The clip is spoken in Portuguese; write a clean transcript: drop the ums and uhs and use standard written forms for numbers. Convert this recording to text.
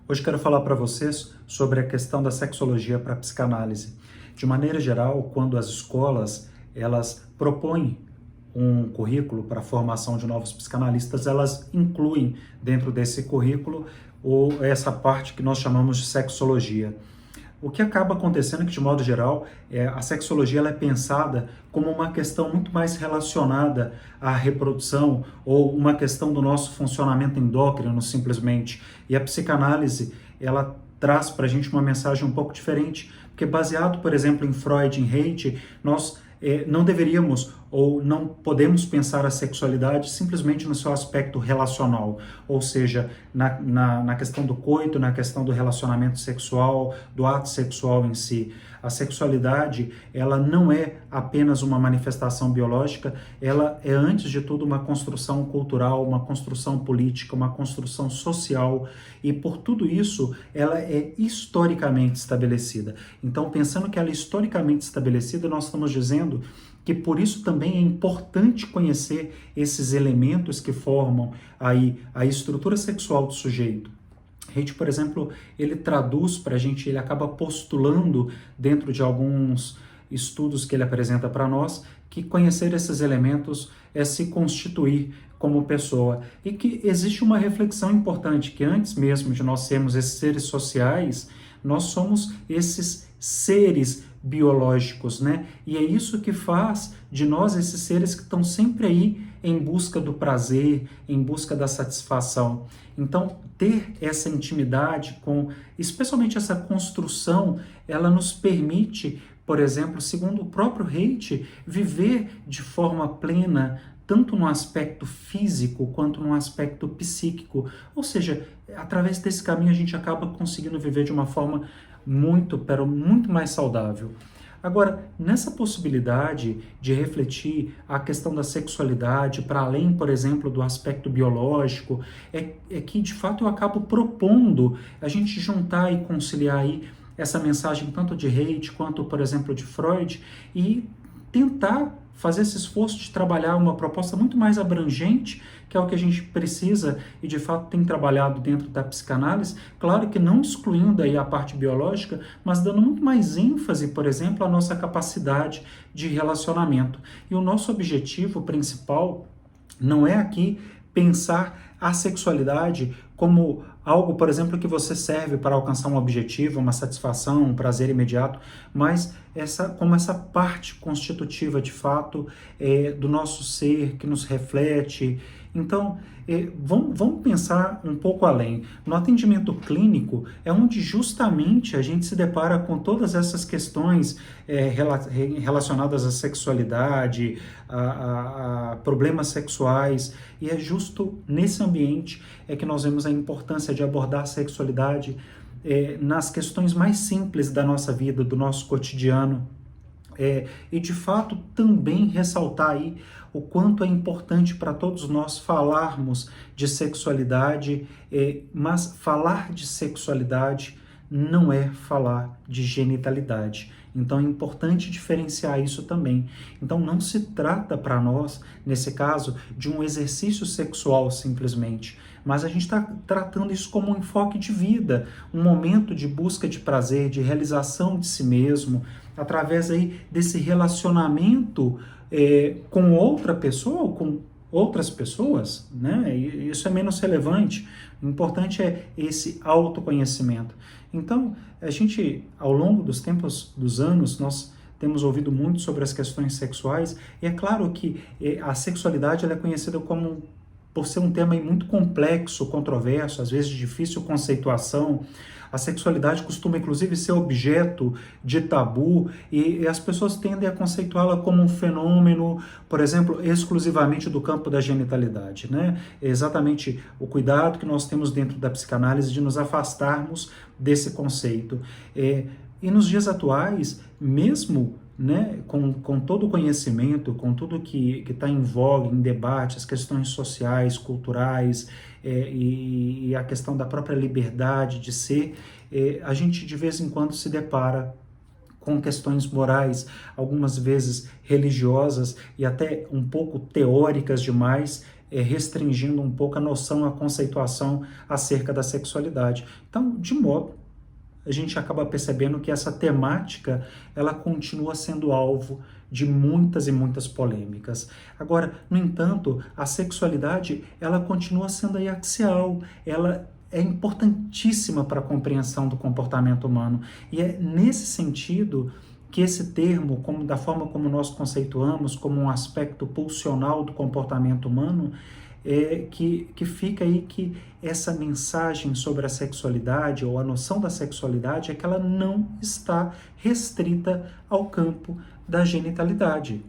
Hoje quero falar para vocês sobre a questão da sexologia para a psicanálise. De maneira geral, quando as escolas elas propõem um currículo para a formação de novos psicanalistas, elas incluem dentro desse currículo essa parte que nós chamamos de sexologia. O que acaba acontecendo é que, de modo geral, a sexologia ela é pensada como uma questão muito mais relacionada à reprodução ou uma questão do nosso funcionamento endócrino, simplesmente. E a psicanálise, ela traz para a gente uma mensagem um pouco diferente, porque baseado, por exemplo, em Freud, em Haidt, nós não deveríamos ou não podemos pensar a sexualidade simplesmente no seu aspecto relacional, ou seja, na questão do coito, na questão do relacionamento sexual, do ato sexual em si. A sexualidade, ela não é apenas uma manifestação biológica, ela é, antes de tudo, uma construção cultural, uma construção política, uma construção social, e por tudo isso, ela é historicamente estabelecida. Então, pensando que ela é historicamente estabelecida, nós estamos dizendo que por isso também é importante conhecer esses elementos que formam aí a estrutura sexual do sujeito. Haidt, por exemplo, ele traduz para a gente, ele acaba postulando dentro de alguns estudos que ele apresenta para nós, que conhecer esses elementos é se constituir como pessoa. E que existe uma reflexão importante, que antes mesmo de nós sermos esses seres sociais, nós somos esses seres biológicos, né? E é isso que faz de nós esses seres que estão sempre aí em busca do prazer, em busca da satisfação. Então, ter essa intimidade com, especialmente essa construção, ela nos permite, por exemplo, segundo o próprio Haidt, viver de forma plena, tanto no aspecto físico quanto no aspecto psíquico. Ou seja, através desse caminho a gente acaba conseguindo viver de uma forma muito mais saudável. Agora, nessa possibilidade de refletir a questão da sexualidade para além, por exemplo, do aspecto biológico, é que de fato eu acabo propondo a gente juntar e conciliar aí essa mensagem tanto de Haidt quanto, por exemplo, de Freud e tentar fazer esse esforço de trabalhar uma proposta muito mais abrangente, que é o que a gente precisa e de fato tem trabalhado dentro da psicanálise, claro que não excluindo aí a parte biológica, mas dando muito mais ênfase, por exemplo, à nossa capacidade de relacionamento. E o nosso objetivo principal não é aqui pensar a sexualidade como algo, por exemplo, que você serve para alcançar um objetivo, uma satisfação, um prazer imediato, mas como essa parte constitutiva, de fato, do nosso ser, que nos reflete. Então, vamos pensar um pouco além. No atendimento clínico é onde justamente a gente se depara com todas essas questões relacionadas à sexualidade, a problemas sexuais, e é justo nesse ambiente que nós vemos a importância de abordar a sexualidade nas questões mais simples da nossa vida, do nosso cotidiano, e de fato também ressaltar aí o quanto é importante para todos nós falarmos de sexualidade, mas falar de sexualidade não é falar de genitalidade. Então é importante diferenciar isso também. Então não se trata para nós, nesse caso, de um exercício sexual simplesmente, mas a gente está tratando isso como um enfoque de vida, um momento de busca de prazer, de realização de si mesmo, através aí desse relacionamento com outra pessoa ou com outras pessoas, né? E isso é menos relevante. O importante é esse autoconhecimento. Então, a gente, ao longo dos tempos, dos anos, nós temos ouvido muito sobre as questões sexuais, e é claro que a sexualidade ela é conhecida como, por ser um tema muito complexo, controverso, às vezes de difícil conceituação. A sexualidade costuma, inclusive, ser objeto de tabu e as pessoas tendem a conceituá-la como um fenômeno, por exemplo, exclusivamente do campo da genitalidade, né? É exatamente o cuidado que nós temos dentro da psicanálise de nos afastarmos desse conceito. E nos dias atuais, mesmo, né, com todo o conhecimento, com tudo que está em voga, em debate, as questões sociais, culturais, e a questão da própria liberdade de ser, a gente de vez em quando se depara com questões morais, algumas vezes religiosas e até um pouco teóricas demais, restringindo um pouco a noção, a conceituação acerca da sexualidade. Então, de modo, a gente acaba percebendo que essa temática ela continua sendo alvo de muitas e muitas polêmicas. Agora, no entanto, a sexualidade ela continua sendo aí axial, ela é importantíssima para a compreensão do comportamento humano. E é nesse sentido que esse termo, como da forma como nós conceituamos, como um aspecto pulsional do comportamento humano, que fica aí que essa mensagem sobre a sexualidade ou a noção da sexualidade é que ela não está restrita ao campo da genitalidade.